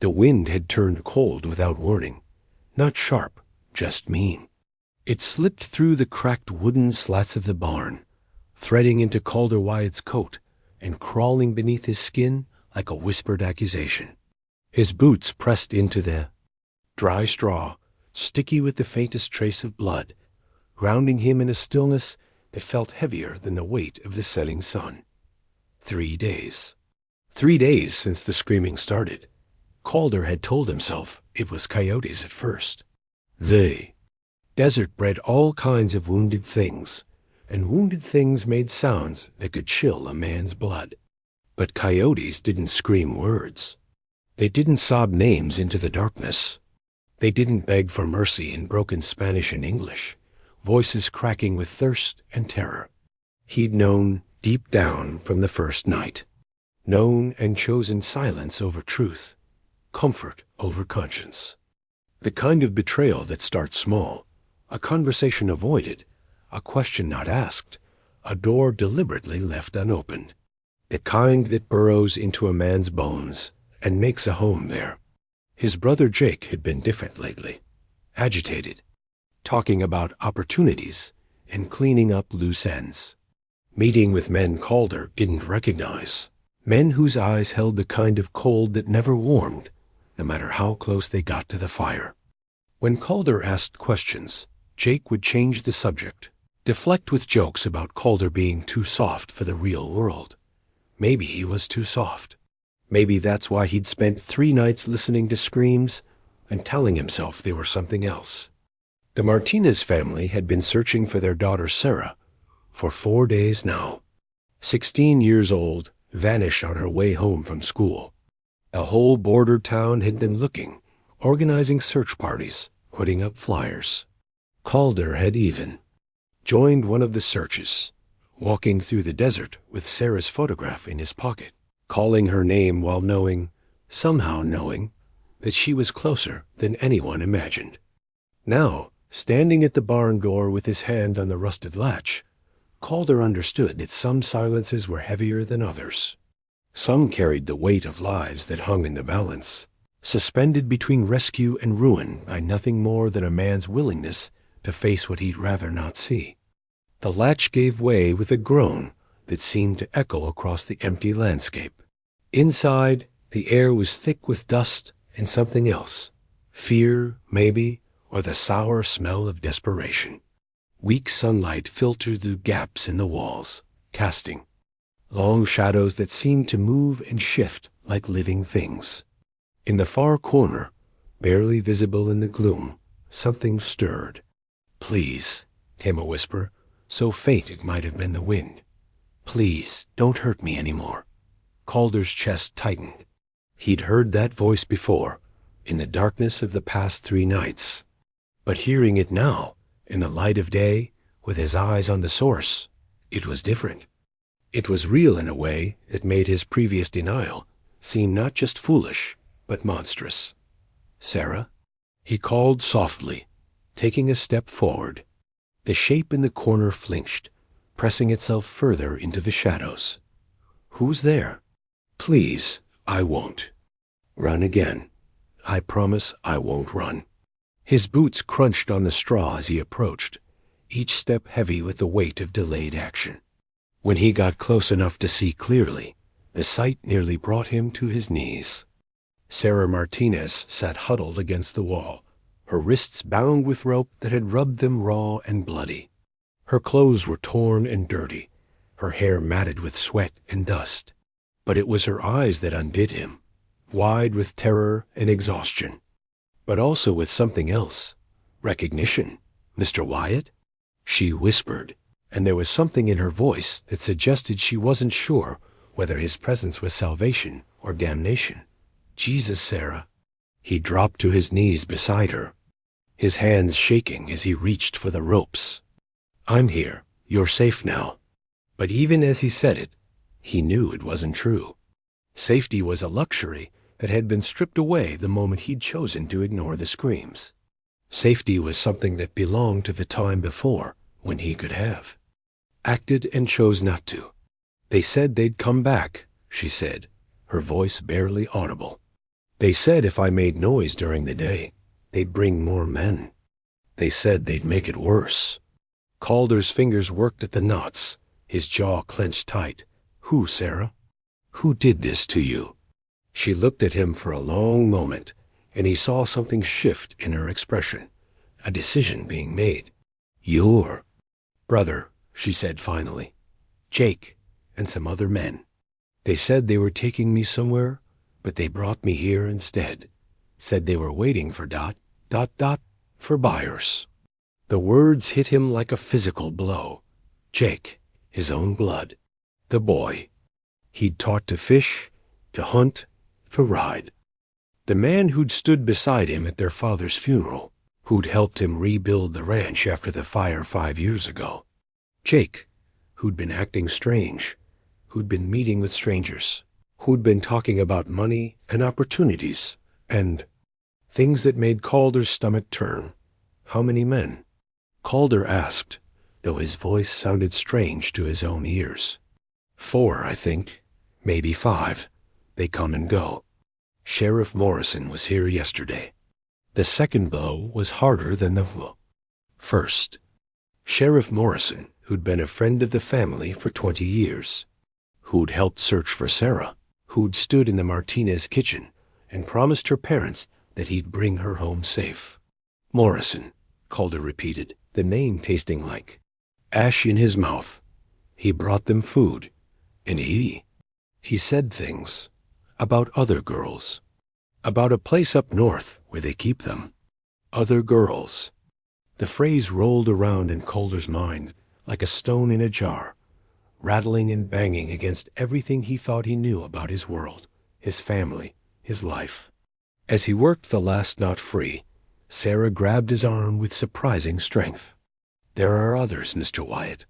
The wind had turned cold without warning. Not sharp, just mean. It slipped through the cracked wooden slats of the barn, threading into Calder Wyatt's coat and crawling beneath his skin like a whispered accusation. His boots pressed into the dry straw, sticky with the faintest trace of blood, grounding him in a stillness that felt heavier than the weight of the setting sun. 3 days. 3 days since the screaming started. Calder had told himself it was coyotes at first. Desert bred all kinds of wounded things, and wounded things made sounds that could chill a man's blood. But coyotes didn't scream words. They didn't sob names into the darkness. They didn't beg for mercy in broken Spanish and English, voices cracking with thirst and terror. He'd known deep down from the first night. Known and chosen silence over truth, comfort over conscience. The kind of betrayal that starts small, a conversation avoided, a question not asked, a door deliberately left unopened. The kind that burrows into a man's bones and makes a home there. His brother Jake had been different lately, agitated, talking about opportunities and cleaning up loose ends. Meeting with men Calder didn't recognize, men whose eyes held the kind of cold that never warmed, no matter how close they got to the fire. When Calder asked questions, Jake would change the subject, deflect with jokes about Calder being too soft for the real world. Maybe he was too soft. Maybe that's why he'd spent 3 nights listening to screams and telling himself they were something else. The Martinez family had been searching for their daughter Sarah for 4 days now. 16 years old, vanished on her way home from school. A whole border town had been looking, organizing search parties, putting up flyers. Calder had even joined one of the searches, walking through the desert with Sarah's photograph in his pocket, calling her name while somehow knowing, that she was closer than anyone imagined. Now, standing at the barn door with his hand on the rusted latch, Calder understood that some silences were heavier than others. Some carried the weight of lives that hung in the balance, suspended between rescue and ruin by nothing more than a man's willingness to face what he'd rather not see. The latch gave way with a groan that seemed to echo across the empty landscape. Inside, the air was thick with dust and something else. Fear, maybe, or the sour smell of desperation. Weak sunlight filtered through gaps in the walls, casting long shadows that seemed to move and shift like living things. In the far corner, barely visible in the gloom, something stirred. "Please," came a whisper, so faint it might have been the wind. "Please, don't hurt me anymore." Calder's chest tightened. He'd heard that voice before, in the darkness of the past 3 nights. But hearing it now, in the light of day, with his eyes on the source, it was different. It was real in a way that made his previous denial seem not just foolish, but monstrous. "Sarah?" He called softly, taking a step forward. The shape in the corner flinched, pressing itself further into the shadows. "Who's there?" "Please, I won't." "Run again." "I promise I won't run." His boots crunched on the straw as he approached, each step heavy with the weight of delayed action. When he got close enough to see clearly, the sight nearly brought him to his knees. Sarah Martinez sat huddled against the wall, her wrists bound with rope that had rubbed them raw and bloody. Her clothes were torn and dirty, her hair matted with sweat and dust. But it was her eyes that undid him, wide with terror and exhaustion, but also with something else. Recognition. "Mr. Wyatt?" She whispered, and there was something in her voice that suggested she wasn't sure whether his presence was salvation or damnation. "Jesus, Sarah." He dropped to his knees beside her, his hands shaking as he reached for the ropes. "I'm here. You're safe now." But even as he said it, he knew it wasn't true. Safety was a luxury that had been stripped away the moment he'd chosen to ignore the screams. Safety was something that belonged to the time before, when he could have. Acted and chose not to. "They said they'd come back," she said, her voice barely audible. They said if I made noise during the day, they'd bring more men. They said they'd make it worse. Calder's fingers worked at the knots, his jaw clenched tight. Who, Sarah? Who did this to you? She looked at him for a long moment, and he saw something shift in her expression, a decision being made. Your brother, she said finally. Jake and some other men. They said they were taking me somewhere, but they brought me here instead. Said they were waiting for ... for buyers. The words hit him like a physical blow. Jake, his own blood. The boy he'd taught to fish, to hunt, to ride. The man who'd stood beside him at their father's funeral, who'd helped him rebuild the ranch after the fire 5 years ago. Jake, who'd been acting strange, who'd been meeting with strangers, who'd been talking about money and opportunities, and things that made Calder's stomach turn. How many men? Calder asked, though his voice sounded strange to his own ears. 4, I think. Maybe 5. They come and go. Sheriff Morrison was here yesterday. The second blow was harder than the first. Sheriff Morrison, who'd been a friend of the family for 20 years, who'd helped search for Sarah, who'd stood in the Martinez kitchen and promised her parents that he'd bring her home safe. Morrison, Calder repeated, the name tasting like ash in his mouth. He brought them food, and he said things about other girls, about a place up north where they keep them. Other girls. The phrase rolled around in Calder's mind like a stone in a jar, rattling and banging against everything he thought he knew about his world, his family, his life. As he worked the last knot free, Sarah grabbed his arm with surprising strength. There are others, Mr. Wyatt,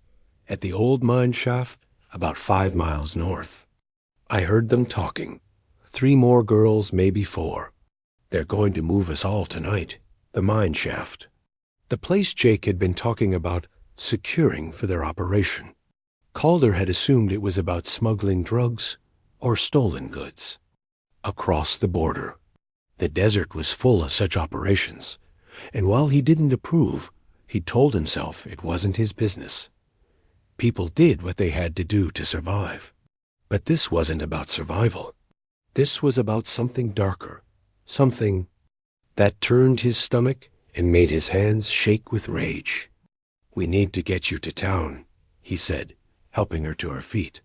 at the old mine shaft about 5 miles north. I heard them talking. 3 more girls, maybe 4. They're going to move us all tonight. The mine shaft. The place Jake had been talking about securing for their operation. Calder had assumed it was about smuggling drugs or stolen goods. Across the border. The desert was full of such operations, and while he didn't approve, he told himself it wasn't his business. People did what they had to do to survive. But this wasn't about survival. This was about something darker, something that turned his stomach and made his hands shake with rage. We need to get you to town, he said, helping her to her feet.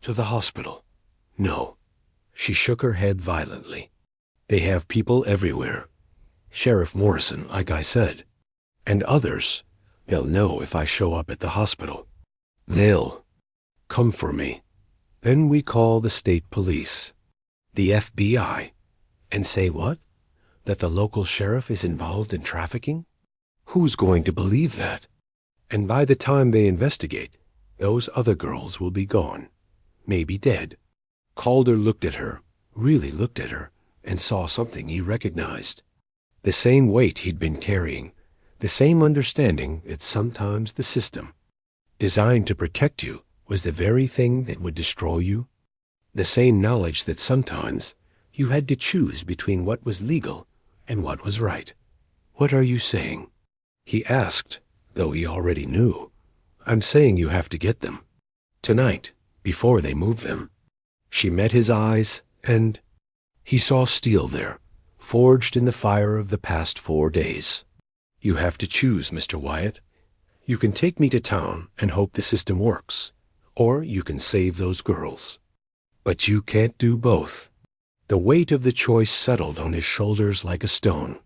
To the hospital. No. She shook her head violently. They have people everywhere. Sheriff Morrison, like I said. And others. They'll know if I show up at the hospital. They'll come for me. Then we call the state police, the FBI, and say what? That the local sheriff is involved in trafficking? Who's going to believe that? And by the time they investigate, those other girls will be gone, maybe dead. Calder looked at her, really looked at her, and saw something he recognized. The same weight he'd been carrying, the same understanding that sometimes the system, designed to protect you, was the very thing that would destroy you. The same knowledge that sometimes you had to choose between what was legal and what was right. What are you saying? He asked, though he already knew. I'm saying you have to get them. Tonight, before they move them. She met his eyes, and he saw steel there, forged in the fire of the past 4 days. You have to choose, Mr. Wyatt. You can take me to town and hope the system works, or you can save those girls. But you can't do both. The weight of the choice settled on his shoulders like a stone.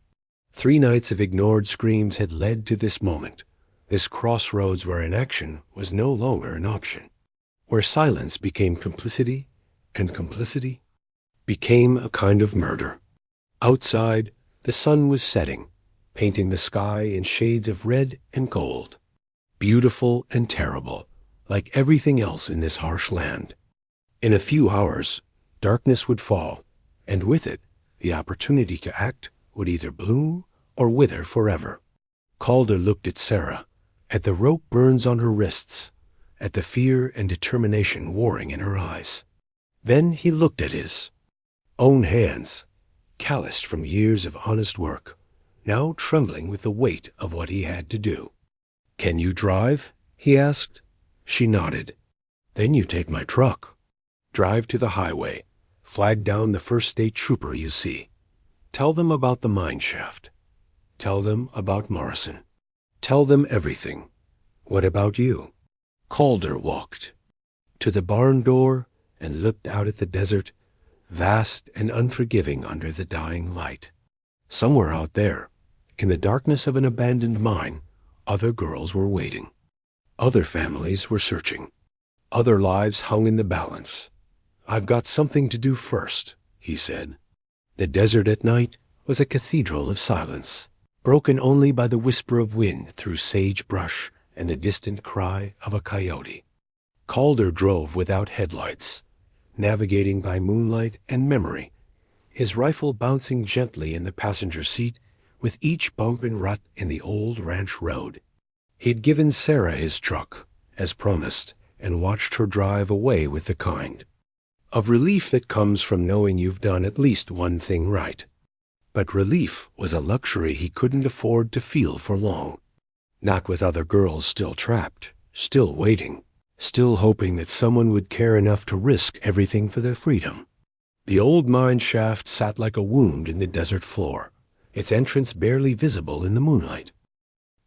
3 nights of ignored screams had led to this moment, this crossroads where inaction was no longer an option, where silence became complicity, and complicity became a kind of murder. Outside, the sun was setting, painting the sky in shades of red and gold, beautiful and terrible, like everything else in this harsh land. In a few hours, darkness would fall, and with it, the opportunity to act would either bloom or wither forever. Calder looked at Sarah, at the rope burns on her wrists, at the fear and determination warring in her eyes. Then he looked at his own hands, calloused from years of honest work, now trembling with the weight of what he had to do. "Can you drive?" he asked. She nodded. "Then you take my truck. Drive to the highway. Flag down the first state trooper you see. Tell them about the mine shaft. Tell them about Morrison. Tell them everything. What about you?" Calder walked to the barn door and looked out at the desert, vast and unforgiving under the dying light. Somewhere out there, in the darkness of an abandoned mine, other girls were waiting. Other families were searching. Other lives hung in the balance. "I've got something to do first," he said. The desert at night was a cathedral of silence, broken only by the whisper of wind through sagebrush and the distant cry of a coyote. Calder drove without headlights, navigating by moonlight and memory, his rifle bouncing gently in the passenger seat with each bump and rut in the old ranch road. He'd given Sarah his truck, as promised, and watched her drive away with the kind of relief that comes from knowing you've done at least one thing right. But relief was a luxury he couldn't afford to feel for long. Not with other girls still trapped, still waiting, still hoping that someone would care enough to risk everything for their freedom. The old mine shaft sat like a wound in the desert floor, its entrance barely visible in the moonlight.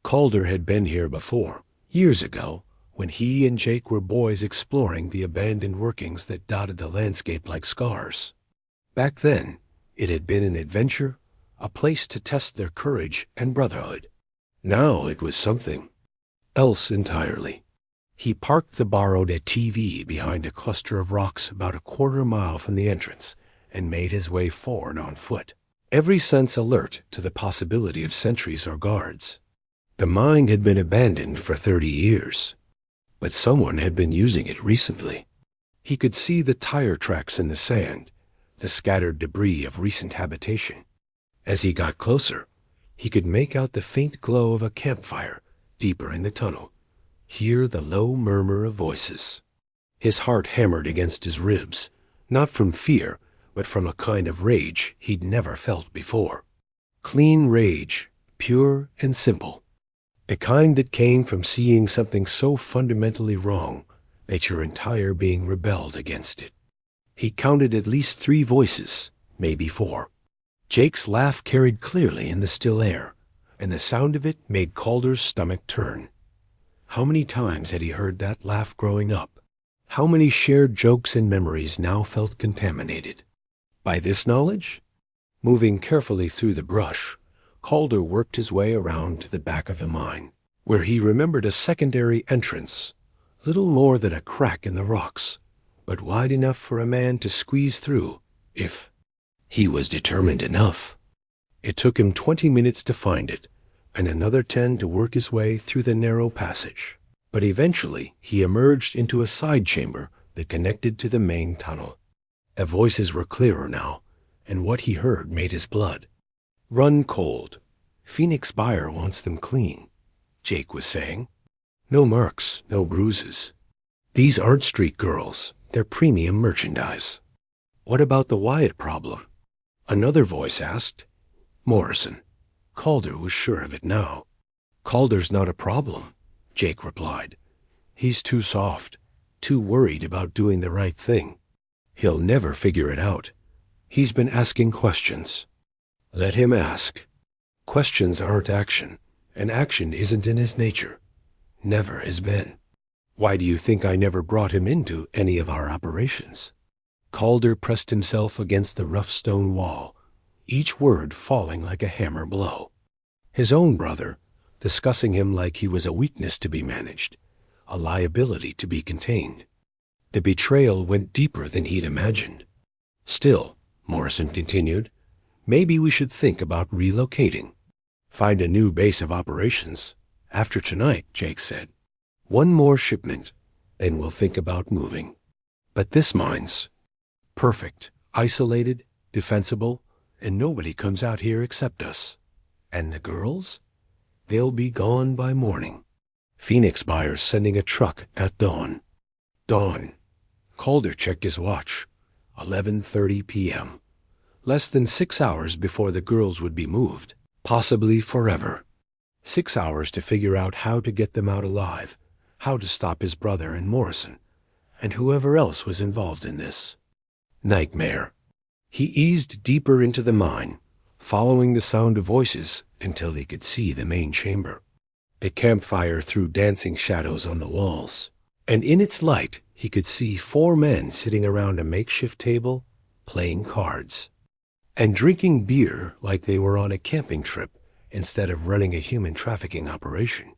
Calder had been here before, years ago, when he and Jake were boys exploring the abandoned workings that dotted the landscape like scars. Back then, it had been an adventure, a place to test their courage and brotherhood. Now it was something else entirely. He parked the borrowed ATV behind a cluster of rocks about a quarter mile from the entrance and made his way forward on foot, every sense alert to the possibility of sentries or guards. The mine had been abandoned for 30 years, but someone had been using it recently. He could see the tire tracks in the sand, the scattered debris of recent habitation. As he got closer, he could make out the faint glow of a campfire deeper in the tunnel, hear the low murmur of voices. His heart hammered against his ribs, not from fear, but from a kind of rage he'd never felt before. Clean rage, pure and simple. The kind that came from seeing something so fundamentally wrong that your entire being rebelled against it. He counted at least 3 voices, maybe 4. Jake's laugh carried clearly in the still air, and the sound of it made Calder's stomach turn. How many times had he heard that laugh growing up? How many shared jokes and memories now felt contaminated by this knowledge? Moving carefully through the brush, Calder worked his way around to the back of the mine, where he remembered a secondary entrance, little more than a crack in the rocks, but wide enough for a man to squeeze through if he was determined enough. It took him 20 minutes to find it, and another 10 to work his way through the narrow passage. But eventually he emerged into a side chamber that connected to the main tunnel. The voices were clearer now, and what he heard made his blood run cold. "Phoenix buyer wants them clean," Jake was saying. "No marks, no bruises. These aren't street girls, they're premium merchandise." "What about the Wyatt problem?" another voice asked. "Morrison." Calder was sure of it now. "Calder's not a problem," Jake replied. "He's too soft, too worried about doing the right thing. He'll never figure it out. He's been asking questions." "Let him ask. Questions aren't action, and action isn't in his nature. Never has been. Why do you think I never brought him into any of our operations?" Calder pressed himself against the rough stone wall, each word falling like a hammer blow. His own brother, discussing him like he was a weakness to be managed, a liability to be contained. The betrayal went deeper than he'd imagined. "Still," Morrison continued, "maybe we should think about relocating. Find a new base of operations. After tonight," Jake said. "One more shipment, then we'll think about moving. But this mine's perfect, isolated, defensible, and nobody comes out here except us. And the girls? They'll be gone by morning. Phoenix buyers sending a truck at dawn." Dawn. Calder checked his watch. 11:30 p.m. Less than 6 hours before the girls would be moved, possibly forever. 6 hours to figure out how to get them out alive, how to stop his brother and Morrison, and whoever else was involved in this. Nightmare. He eased deeper into the mine, following the sound of voices until he could see the main chamber. A campfire threw dancing shadows on the walls, and in its light he could see 4 men sitting around a makeshift table, playing cards, and drinking beer like they were on a camping trip instead of running a human trafficking operation.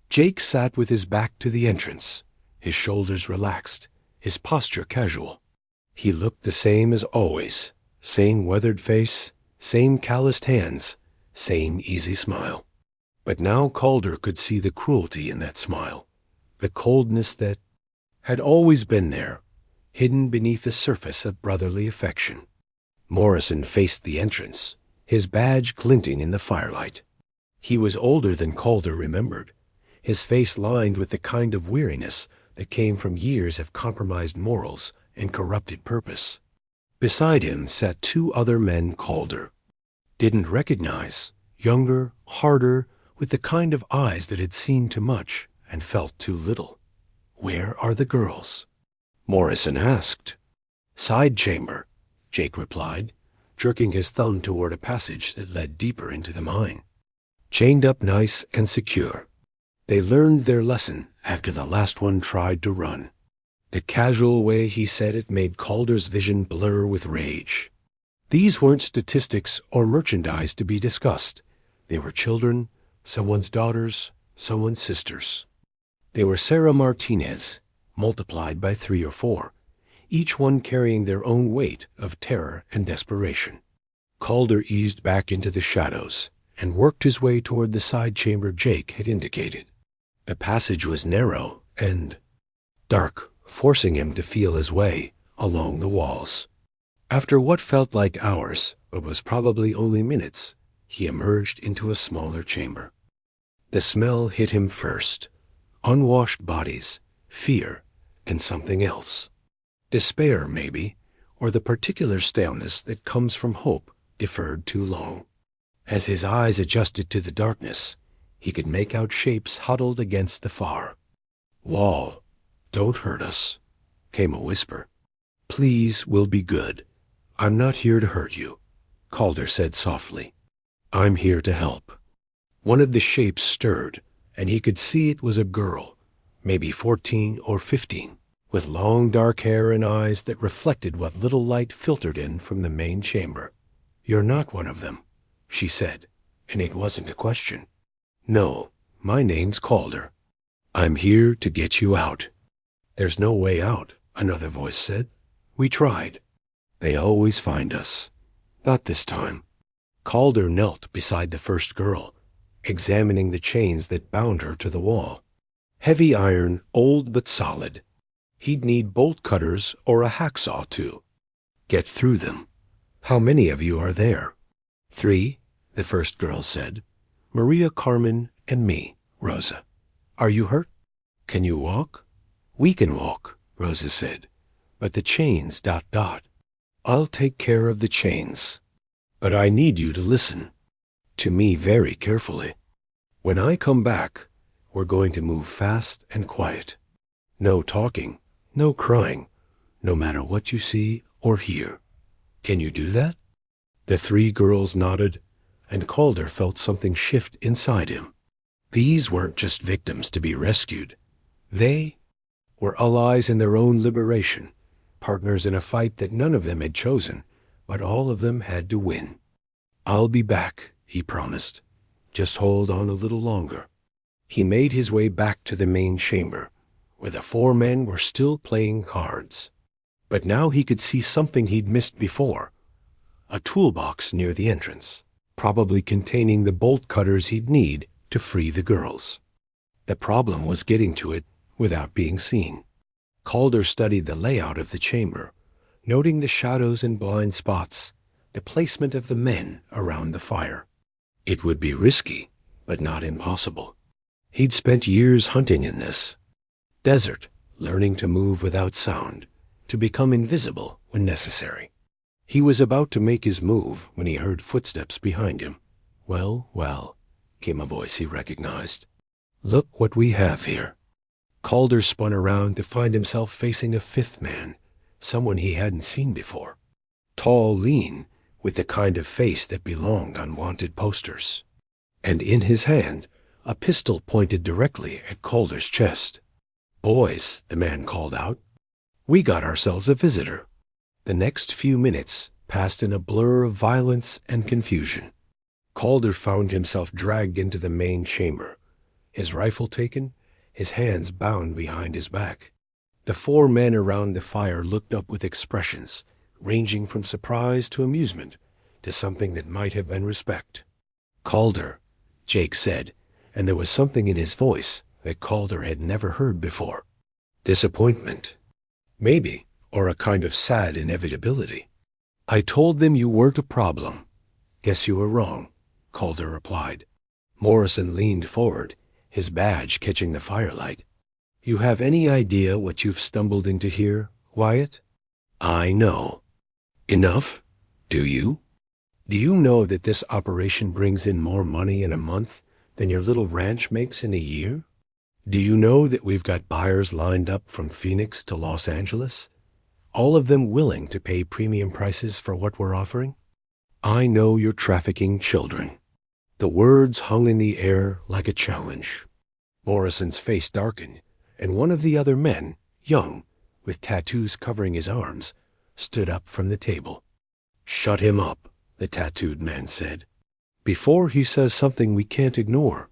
Jake sat with his back to the entrance, his shoulders relaxed, his posture casual. He looked the same as always, same weathered face, same calloused hands, same easy smile. But now Calder could see the cruelty in that smile, the coldness that had always been there, hidden beneath the surface of brotherly affection. Morrison faced the entrance, his badge glinting in the firelight. He was older than Calder remembered, his face lined with the kind of weariness that came from years of compromised morals and corrupted purpose. Beside him sat 2 other men Calder didn't recognize, younger, harder, with the kind of eyes that had seen too much and felt too little. "Where are the girls?" Morrison asked. "Side chamber," Jake replied, jerking his thumb toward a passage that led deeper into the mine. "Chained up nice and secure. They learned their lesson after the last one tried to run." The casual way he said it made Calder's vision blur with rage. These weren't statistics or merchandise to be discussed. They were children, someone's daughters, someone's sisters. They were Sarah Martinez, multiplied by 3 or 4, each one carrying their own weight of terror and desperation. Calder eased back into the shadows and worked his way toward the side chamber Jake had indicated. The passage was narrow and dark, forcing him to feel his way along the walls. After what felt like hours, but was probably only minutes, he emerged into a smaller chamber. The smell hit him first. Unwashed bodies, fear, and something else. Despair, maybe, or the particular staleness that comes from hope deferred too long. As his eyes adjusted to the darkness, he could make out shapes huddled against the far wall. "Don't hurt us," came a whisper. "Please, we'll be good. I'm not here to hurt you," Calder said softly. "I'm here to help." One of the shapes stirred, and he could see it was a girl, maybe 14 or 15, with long dark hair and eyes that reflected what little light filtered in from the main chamber. "You're not one of them," she said, and it wasn't a question. "No, my name's Calder. I'm here to get you out." "There's no way out," another voice said. "We tried. They always find us. Not this time." Calder knelt beside the first girl, examining the chains that bound her to the wall. Heavy iron, old but solid. He'd need bolt cutters or a hacksaw to get through them. "How many of you are there?" "3, the first girl said. "Maria, Carmen, and me, Rosa. Are you hurt? Can you walk?" "We can walk," Rosa said. "But the chains, ... I'll take care of the chains. But I need you to listen to me very carefully. When I come back, we're going to move fast and quiet. No talking, no crying, no matter what you see or hear. Can you do that?" The 3 girls nodded, and Calder felt something shift inside him. These weren't just victims to be rescued. They were allies in their own liberation, partners in a fight that none of them had chosen, but all of them had to win. "I'll be back," he promised. "Just hold on a little longer." He made his way back to the main chamber, where the 4 men were still playing cards. But now he could see something he'd missed before. A toolbox near the entrance, probably containing the bolt cutters he'd need to free the girls. The problem was getting to it without being seen. Calder studied the layout of the chamber, noting the shadows and blind spots, the placement of the men around the fire. It would be risky, but not impossible. He'd spent years hunting in this desert, learning to move without sound, to become invisible when necessary. He was about to make his move when he heard footsteps behind him. "Well, well," came a voice he recognized. "Look what we have here." Calder spun around to find himself facing a fifth man, someone he hadn't seen before. Tall, lean, with the kind of face that belonged on wanted posters. And in his hand, a pistol pointed directly at Calder's chest. "Boys," the man called out, "we got ourselves a visitor." The next few minutes passed in a blur of violence and confusion. Calder found himself dragged into the main chamber, his rifle taken, his hands bound behind his back. The four men around the fire looked up with expressions, ranging from surprise to amusement, to something that might have been respect. "Calder," Jake said, and there was something in his voice that Calder had never heard before. Disappointment. Maybe, or a kind of sad inevitability. "I told them you weren't a problem. Guess you were wrong," Calder replied. Morrison leaned forward, his badge catching the firelight. "You have any idea what you've stumbled into here, Wyatt?" "I know." "Enough? Do you? Do you know that this operation brings in more money in a month than your little ranch makes in a year? Do you know that we've got buyers lined up from Phoenix to Los Angeles? All of them willing to pay premium prices for what we're offering? I know you're trafficking children." The words hung in the air like a challenge. Morrison's face darkened, and one of the other men, young, with tattoos covering his arms, stood up from the table. "Shut him up," the tattooed man said, "before he says something we can't ignore."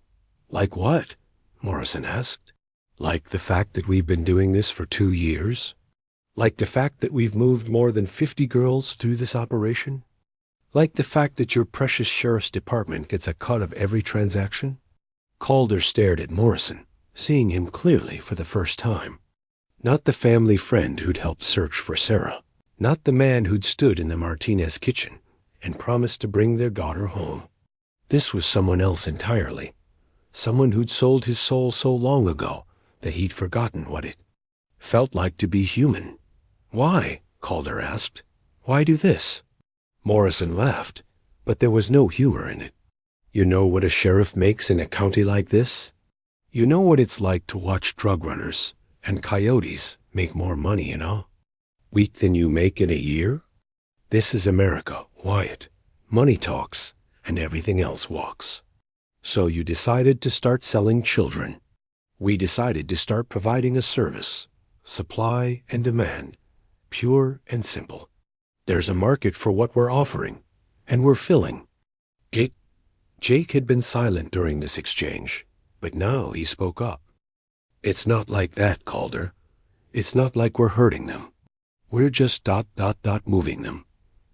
"Like what?" Morrison asked. "Like the fact that we've been doing this for 2 years? Like the fact that we've moved more than 50 girls through this operation? Like the fact that your precious sheriff's department gets a cut of every transaction?" Calder stared at Morrison, seeing him clearly for the first time. Not the family friend who'd helped search for Sarah. Not the man who'd stood in the Martinez kitchen and promised to bring their daughter home. This was someone else entirely. Someone who'd sold his soul so long ago that he'd forgotten what it felt like to be human. "Why?" Calder asked. "Why do this?" Morrison laughed, but there was no humor in it. "You know what a sheriff makes in a county like this? You know what it's like to watch drug runners and coyotes make more money in a week than you make in a year? This is America, Wyatt. Money talks, and everything else walks. So you decided to start selling children. We decided to start providing a service, supply and demand, pure and simple. There's a market for what we're offering, and we're filling." Jake had been silent during this exchange, but now he spoke up. "It's not like that, Calder. It's not like we're hurting them. We're just moving them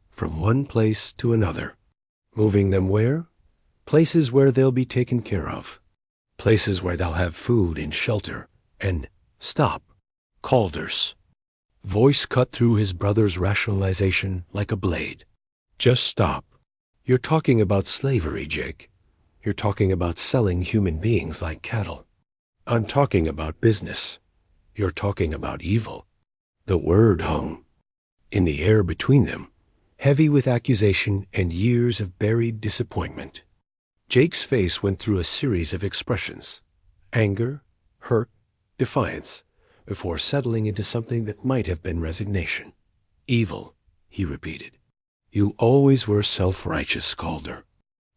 from one place to another." "Moving them where?" "Places where they'll be taken care of. Places where they'll have food and shelter and—" "Stop." Calder's voice cut through his brother's rationalization like a blade. "Just stop. You're talking about slavery, Jake. You're talking about selling human beings like cattle. I'm talking about business. You're talking about evil." The word hung in the air between them, heavy with accusation and years of buried disappointment. Jake's face went through a series of expressions: anger, hurt, defiance, before settling into something that might have been resignation. "Evil," he repeated. "You always were self-righteous, Calder.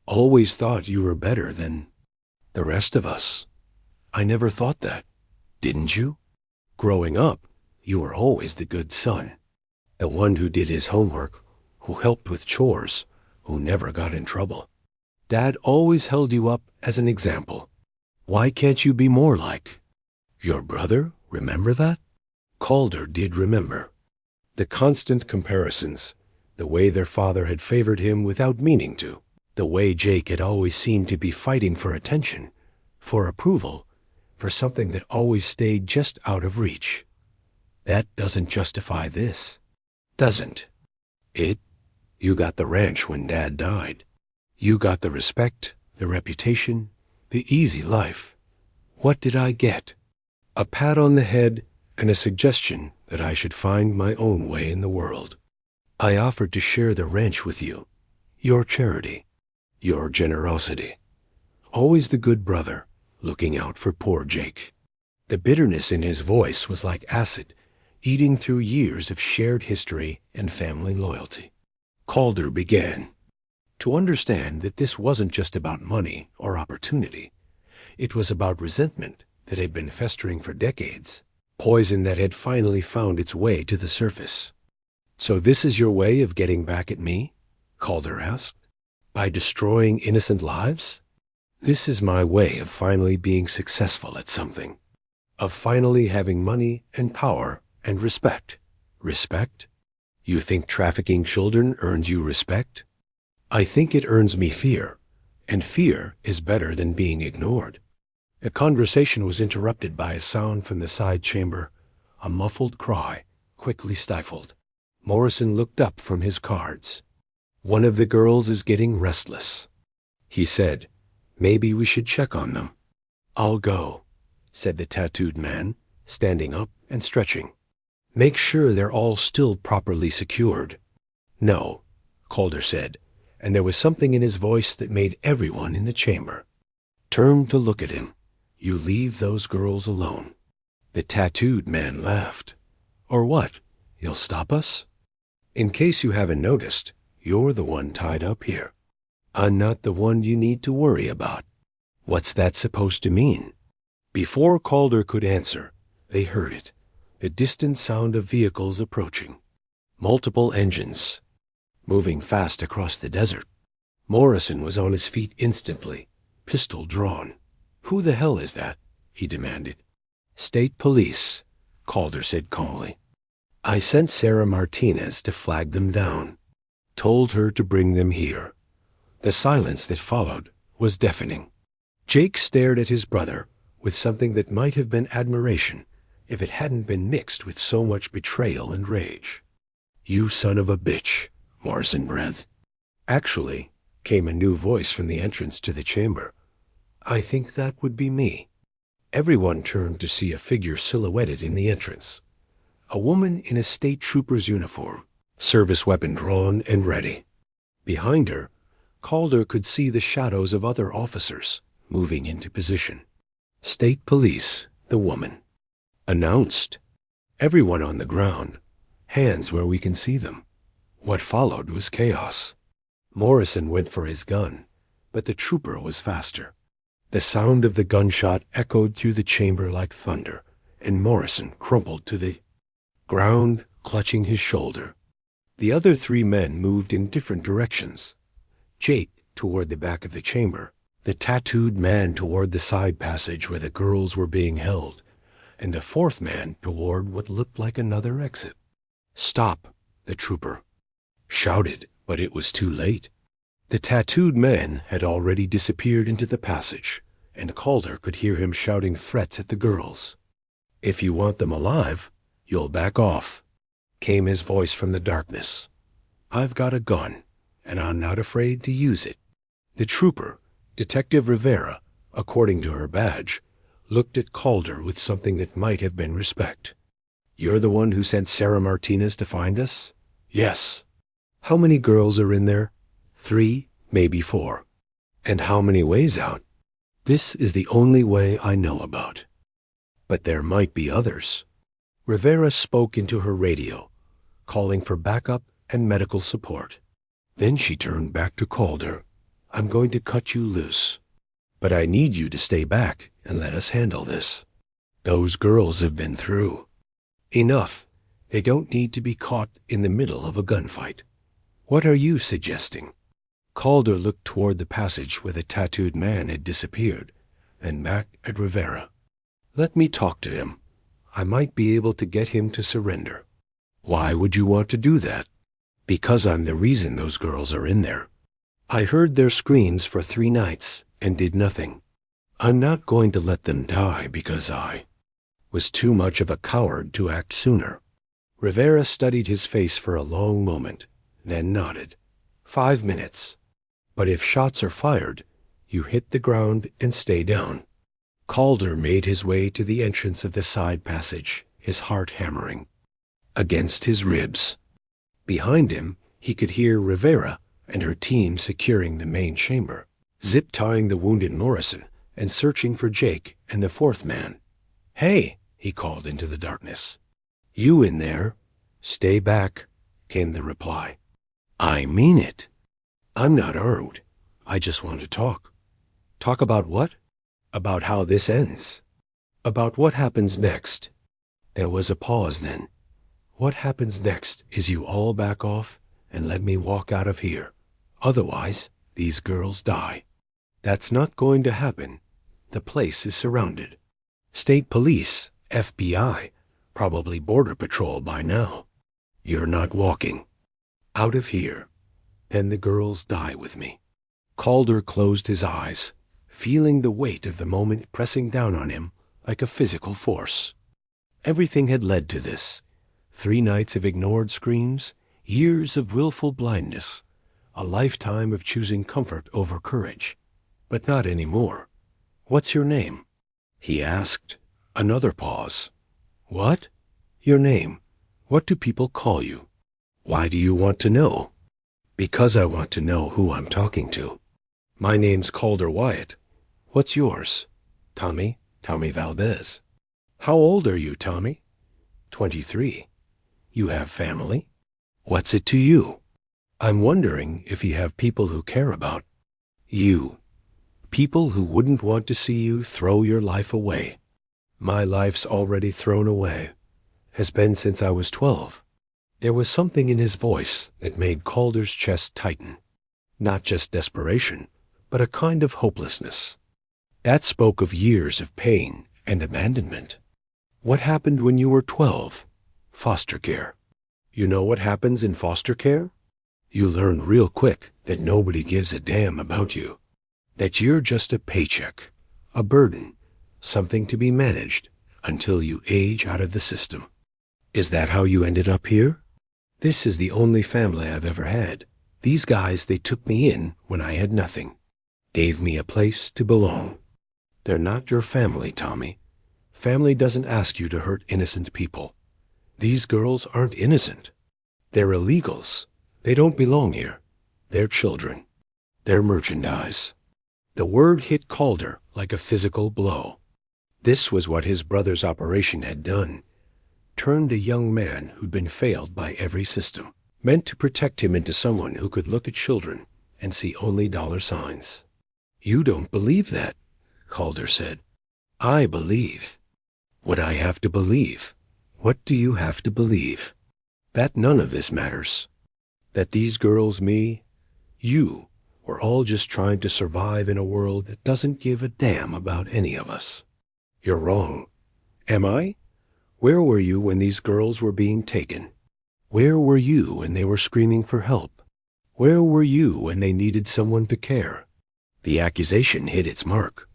Always thought you were better than the rest of us. I never thought that. Didn't you? Growing up, you were always the good son, the one who did his homework, who helped with chores, who never got in trouble. Dad always held you up as an example. Why can't you be more like your brother? Remember that?" Calder did remember. The constant comparisons, the way their father had favored him without meaning to, the way Jake had always seemed to be fighting for attention, for approval, for something that always stayed just out of reach. That doesn't justify this. Doesn't it? You got the ranch when Dad died. You got the respect, the reputation, the easy life. What did I get? A pat on the head and a suggestion that I should find my own way in the world. I offered to share the ranch with you. Your charity. Your generosity. Always the good brother, looking out for poor Jake. The bitterness in his voice was like acid, eating through years of shared history and family loyalty. Calder began to understand that this wasn't just about money or opportunity. It was about resentment that had been festering for decades, poison that had finally found its way to the surface. So this is your way of getting back at me? Calder asked. By destroying innocent lives? This is my way of finally being successful at something. Of finally having money and power and respect. Respect? You think trafficking children earns you respect? I think it earns me fear, and fear is better than being ignored. The conversation was interrupted by a sound from the side chamber, a muffled cry, quickly stifled. Morrison looked up from his cards. One of the girls is getting restless, he said. Maybe we should check on them. I'll go, said the tattooed man, standing up and stretching. Make sure they're all still properly secured. No, Calder said, and there was something in his voice that made everyone in the chamber turn to look at him. You leave those girls alone. The tattooed man laughed. Or what? You'll stop us? In case you haven't noticed, you're the one tied up here. I'm not the one you need to worry about. What's that supposed to mean? Before Calder could answer, they heard it, the distant sound of vehicles approaching. Multiple engines, moving fast across the desert. Morrison was on his feet instantly, pistol drawn. Who the hell is that? He demanded. State Police, Calder said calmly. I sent Sarah Martinez to flag them down. Told her to bring them here. The silence that followed was deafening. Jake stared at his brother with something that might have been admiration if it hadn't been mixed with so much betrayal and rage. You son of a bitch, Morrison breathed. Actually, came a new voice from the entrance to the chamber. I think that would be me. Everyone turned to see a figure silhouetted in the entrance. A woman in a state trooper's uniform, service weapon drawn and ready. Behind her, Calder could see the shadows of other officers moving into position. State Police, the woman announced. Everyone on the ground, hands where we can see them. What followed was chaos. Morrison went for his gun, but the trooper was faster. The sound of the gunshot echoed through the chamber like thunder, and Morrison crumpled to the ground, clutching his shoulder. The other three men moved in different directions. Jake toward the back of the chamber, the tattooed man toward the side passage where the girls were being held, and the fourth man toward what looked like another exit. Stop, the trooper shouted, but it was too late. The tattooed man had already disappeared into the passage, and Calder could hear him shouting threats at the girls. If you want them alive, you'll back off, came his voice from the darkness. I've got a gun, and I'm not afraid to use it. The trooper, Detective Rivera, according to her badge, looked at Calder with something that might have been respect. You're the one who sent Sarah Martinez to find us? Yes. How many girls are in there? 3, maybe 4. And how many ways out? This is the only way I know about. But there might be others. Rivera spoke into her radio, calling for backup and medical support. Then she turned back to Calder. I'm going to cut you loose, but I need you to stay back and let us handle this. Those girls have been through enough. They don't need to be caught in the middle of a gunfight. What are you suggesting? Calder looked toward the passage where the tattooed man had disappeared, then back at Rivera. Let me talk to him. I might be able to get him to surrender. Why would you want to do that? Because I'm the reason those girls are in there. I heard their screams for 3 nights and did nothing. I'm not going to let them die because I was too much of a coward to act sooner. Rivera studied his face for a long moment, then nodded. 5 minutes. But if shots are fired, you hit the ground and stay down. Calder made his way to the entrance of the side passage, his heart hammering against his ribs. Behind him, he could hear Rivera and her team securing the main chamber, zip-tying the wounded Morrison and searching for Jake and the fourth man. "Hey," he called into the darkness. "You in there?" "Stay back," came the reply. "I mean it. I'm not armed. I just want to talk." "Talk about what?" "About how this ends. About what happens next." There was a pause then. "What happens next is you all back off and let me walk out of here. Otherwise, these girls die." "That's not going to happen. The place is surrounded. State police, FBI, probably Border Patrol by now. You're not walking out of here. Then the girls die with me." Calder closed his eyes, feeling the weight of the moment pressing down on him like a physical force. Everything had led to this. 3 nights of ignored screams, years of willful blindness, a lifetime of choosing comfort over courage. But not anymore. "What's your name?" he asked. Another pause. "What?" "Your name. What do people call you?" "Why do you want to know?" "Because I want to know who I'm talking to. My name's Calder Wyatt. What's yours?" "Tommy Valdez." "How old are you, Tommy?" 23. "You have family?" "What's it to you?" "I'm wondering if you have people who care about you. People who wouldn't want to see you throw your life away." "My life's already thrown away. Has been since I was 12. There was something in his voice that made Calder's chest tighten. Not just desperation, but a kind of hopelessness. That spoke of years of pain and abandonment. "What happened when you were 12? "Foster care." "You know what happens in foster care?" "You learn real quick that nobody gives a damn about you. That you're just a paycheck, a burden, something to be managed until you age out of the system." "Is that how you ended up here?" "This is the only family I've ever had. These guys, they took me in when I had nothing. Gave me a place to belong." "They're not your family, Tommy. Family doesn't ask you to hurt innocent people. These girls aren't innocent. They're illegals. They don't belong here. They're children. They're merchandise." The word hit Calder like a physical blow. This was what his brother's operation had done. Turned a young man who'd been failed by every system, meant to protect him into someone who could look at children and see only dollar signs. "You don't believe that," Calder said. "I believe." "What I have to believe? What do you have to believe?" "That none of this matters. That these girls, me, you, we're all just trying to survive in a world that doesn't give a damn about any of us." "You're wrong." "Am I? Where were you when these girls were being taken? Where were you when they were screaming for help? Where were you when they needed someone to care?" The accusation hit its mark.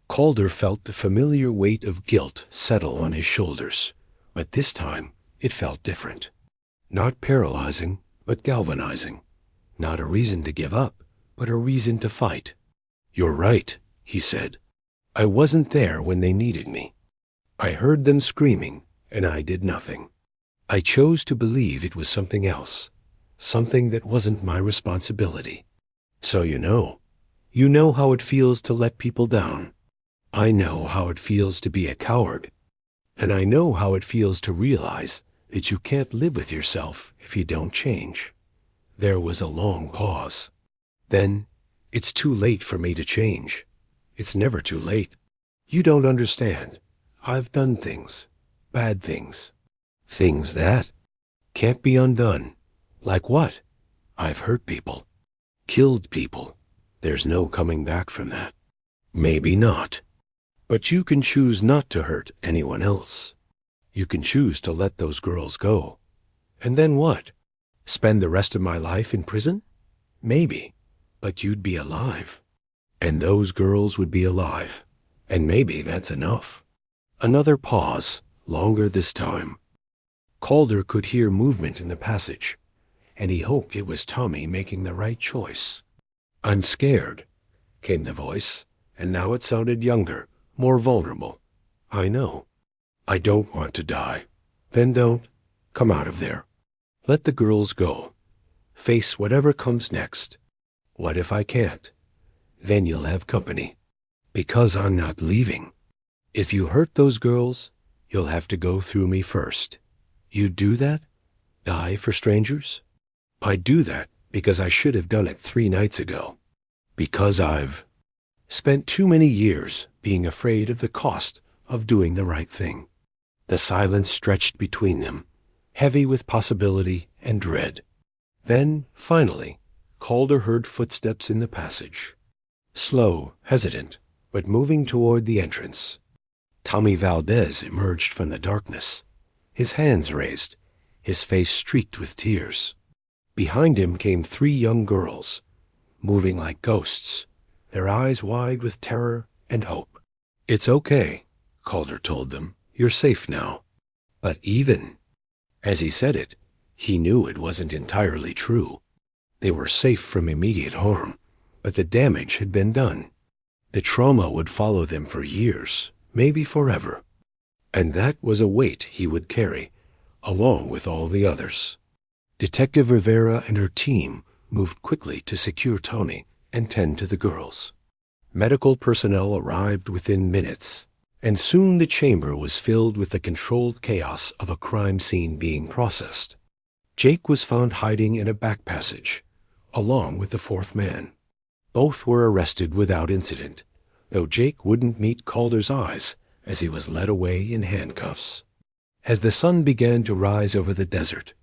Calder felt the familiar weight of guilt settle on his shoulders, but this time it felt different. Not paralyzing, but galvanizing. Not a reason to give up, but a reason to fight. "You're right," he said. "I wasn't there when they needed me. I heard them screaming, and I did nothing. I chose to believe it was something else, something that wasn't my responsibility. So you know how it feels to let people down. I know how it feels to be a coward. And I know how it feels to realize that you can't live with yourself if you don't change." There was a long pause. Then, "It's too late for me to change." "It's never too late. You don't understand. I've done things, bad things. Things that can't be undone." "Like what?" "I've hurt people, killed people. There's no coming back from that." "Maybe not. But you can choose not to hurt anyone else. You can choose to let those girls go." "And then what? Spend the rest of my life in prison?" "Maybe. But you'd be alive. And those girls would be alive. And maybe that's enough." Another pause, longer this time. Calder could hear movement in the passage, and he hoped it was Tommy making the right choice. "I'm scared," came the voice, and now it sounded younger, more vulnerable. "I know. I don't want to die." "Then don't. Come out of there." Let the girls go. Face whatever comes next. What if I can't? Then you'll have company. Because I'm not leaving. If you hurt those girls, you'll have to go through me first. You'd do that? Die for strangers? I'd do that because I should have done it 3 nights ago. Because I've spent too many years being afraid of the cost of doing the right thing. The silence stretched between them, heavy with possibility and dread. Then, finally, Calder heard footsteps in the passage. Slow, hesitant, but moving toward the entrance. Tommy Valdez emerged from the darkness, his hands raised, his face streaked with tears. Behind him came 3 young girls, moving like ghosts, their eyes wide with terror and hope. It's okay, Calder told them. You're safe now. But as he said it, he knew it wasn't entirely true. They were safe from immediate harm, but the damage had been done. The trauma would follow them for years, maybe forever. And that was a weight he would carry, along with all the others. Detective Rivera and her team moved quickly to secure Tony and tend to the girls. Medical personnel arrived within minutes, and soon the chamber was filled with the controlled chaos of a crime scene being processed. Jake was found hiding in a back passage, along with the 4th man. Both were arrested without incident, though Jake wouldn't meet Calder's eyes as he was led away in handcuffs. As the sun began to rise over the desert,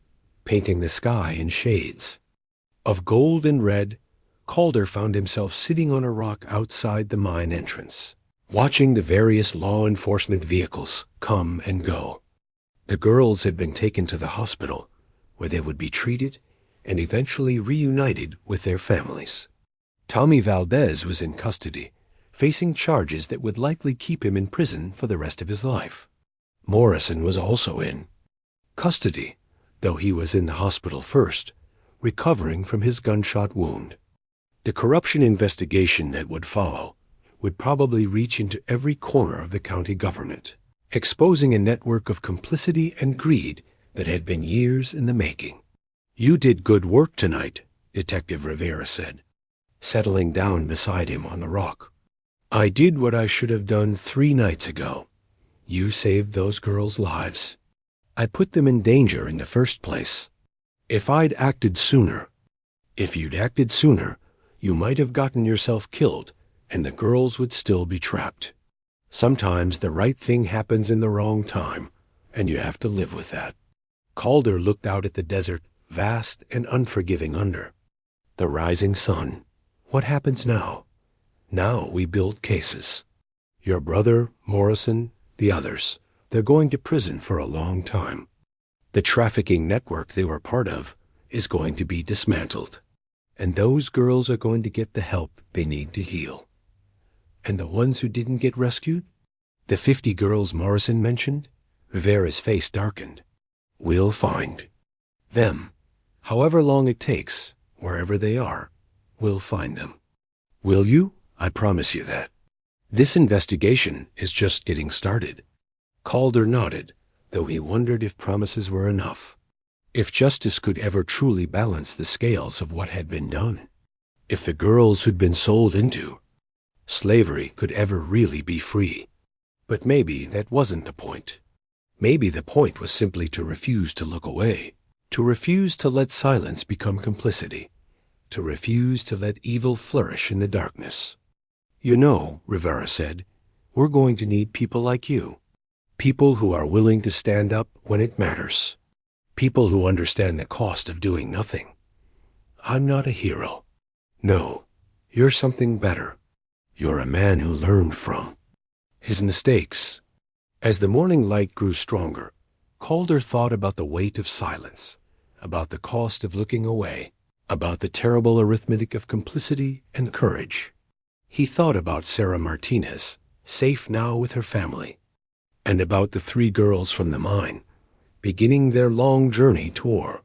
painting the sky in shades of gold and red, Calder found himself sitting on a rock outside the mine entrance, watching the various law enforcement vehicles come and go. The girls had been taken to the hospital, where they would be treated and eventually reunited with their families. Tommy Valdez was in custody, facing charges that would likely keep him in prison for the rest of his life. Morrison was also in custody, though he was in the hospital first, recovering from his gunshot wound. The corruption investigation that would follow would probably reach into every corner of the county government, exposing a network of complicity and greed that had been years in the making. You did good work tonight, Detective Rivera said, settling down beside him on the rock. I did what I should have done 3 nights ago. You saved those girls' lives. I put them in danger in the first place. If you'd acted sooner, you might have gotten yourself killed, and the girls would still be trapped. Sometimes the right thing happens in the wrong time, and you have to live with that. Calder looked out at the desert, vast and unforgiving under. The rising sun. What happens now? Now we build cases. Your brother, Morrison, the others, they're going to prison for a long time. The trafficking network they were part of is going to be dismantled. And those girls are going to get the help they need to heal. And the ones who didn't get rescued? The 50 girls Morrison mentioned? Rivera's face darkened. We'll find them. However long it takes, wherever they are, we'll find them. Will you? I promise you that. This investigation is just getting started. Calder nodded, though he wondered if promises were enough. If justice could ever truly balance the scales of what had been done. If the girls who'd been sold into slavery could ever really be free. But maybe that wasn't the point. Maybe the point was simply to refuse to look away, to refuse to let silence become complicity, to refuse to let evil flourish in the darkness. You know, Rivera said, we're going to need people like you. People who are willing to stand up when it matters. People who understand the cost of doing nothing. I'm not a hero. No, you're something better. You're a man who learned from his mistakes. As the morning light grew stronger, Calder thought about the weight of silence, about the cost of looking away, about the terrible arithmetic of complicity and courage. He thought about Sarah Martinez, safe now with her family, and about the 3 girls from the mine, beginning their long journey toward